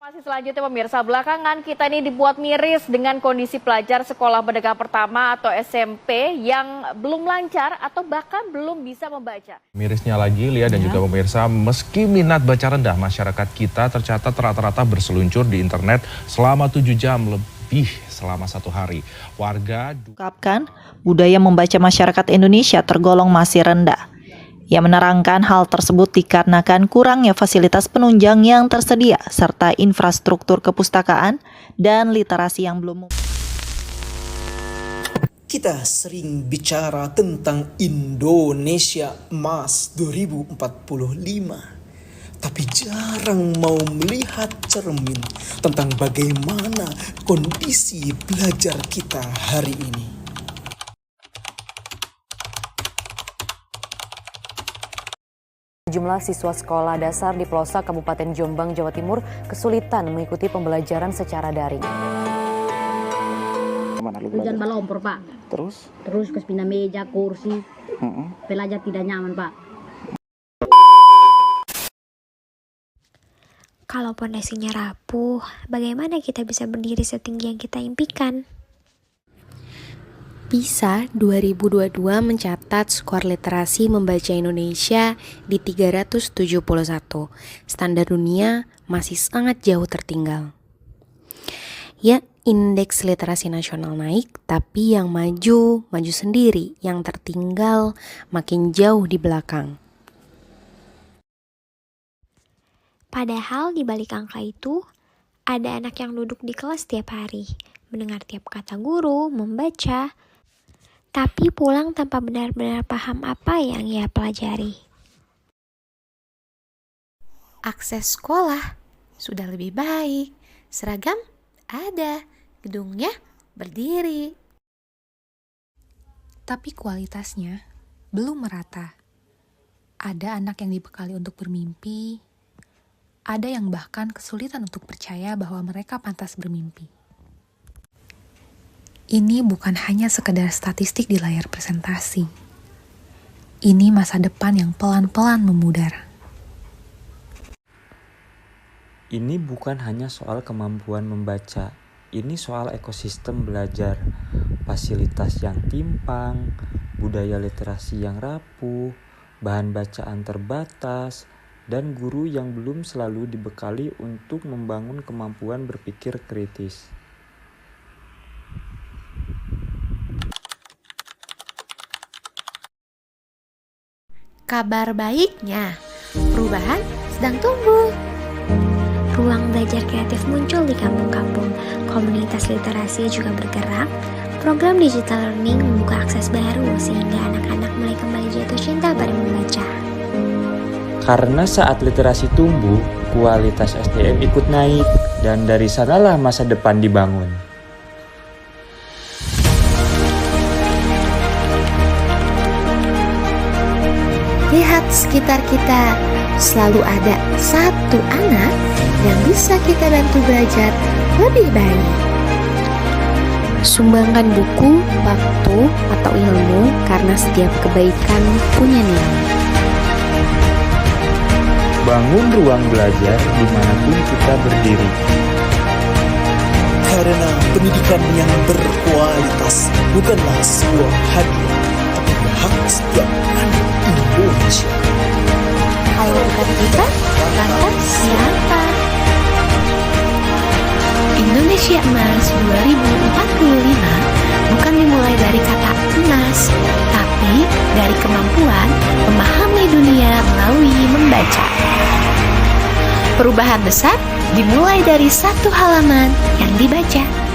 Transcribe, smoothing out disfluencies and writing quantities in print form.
Masih selanjutnya pemirsa, belakangan kita ini dibuat miris dengan kondisi pelajar sekolah menengah pertama atau SMP yang belum lancar atau bahkan belum bisa membaca. Mirisnya lagi, Lia dan juga pemirsa, meski minat baca rendah, masyarakat kita tercatat rata-rata berseluncur di internet selama 7 jam lebih selama 1 hari. Warga Ungkapkan, budaya membaca masyarakat Indonesia tergolong masih rendah. Ia menerangkan hal tersebut dikarenakan kurangnya fasilitas penunjang yang tersedia serta infrastruktur kepustakaan dan literasi yang belum. Kita sering bicara tentang Indonesia Emas 2045, tapi jarang mau melihat cermin tentang bagaimana kondisi belajar kita hari ini. Jumlah siswa sekolah dasar di pelosok Kabupaten Jombang, Jawa Timur kesulitan mengikuti pembelajaran secara daring. Hujan balompor, Pak. Terus Terus pindah meja, kursi. Pelajar tidak nyaman, Pak. Kalau pondasinya rapuh, bagaimana kita bisa berdiri setinggi yang kita impikan? PISA 2022 mencatat skor literasi membaca Indonesia di 371. Standar dunia masih sangat jauh tertinggal. Ya, indeks literasi nasional naik, tapi yang maju sendiri, yang tertinggal makin jauh di belakang. Padahal di balik angka itu, ada anak yang duduk di kelas tiap hari, mendengar tiap kata guru, membaca, tapi pulang tanpa benar-benar paham apa yang ia pelajari. Akses sekolah sudah lebih baik, seragam ada, gedungnya berdiri. Tapi kualitasnya belum merata. Ada anak yang dibekali untuk bermimpi, ada yang bahkan kesulitan untuk percaya bahwa mereka pantas bermimpi. Ini bukan hanya sekedar statistik di layar presentasi. Ini masa depan yang pelan-pelan memudar. Ini bukan hanya soal kemampuan membaca, ini soal ekosistem belajar, fasilitas yang timpang, budaya literasi yang rapuh, bahan bacaan terbatas, dan guru yang belum selalu dibekali untuk membangun kemampuan berpikir kritis. Kabar baiknya, perubahan sedang tumbuh. Ruang belajar kreatif muncul di kampung-kampung, komunitas literasi juga bergerak, program digital learning membuka akses baru sehingga anak-anak mulai kembali jatuh cinta pada membaca. Karena saat literasi tumbuh, kualitas SDM ikut naik, dan dari sanalah masa depan dibangun. Lihat sekitar kita, selalu ada satu anak yang bisa kita bantu belajar lebih baik. Sumbangkan buku, waktu, atau ilmu karena setiap kebaikan punya nilai. Bangun ruang belajar dimanapun kita berdiri. karena pendidikan yang berkualitas bukanlah sebuah hadiah, tapi hak setiap anak Indonesia. Kalau bukan kita, lantas siapa? Indonesia Emas 2045 bukan dimulai dari kata emas, tapi dari kemampuan memahami dunia melalui membaca. Perubahan besar dimulai dari satu halaman yang dibaca.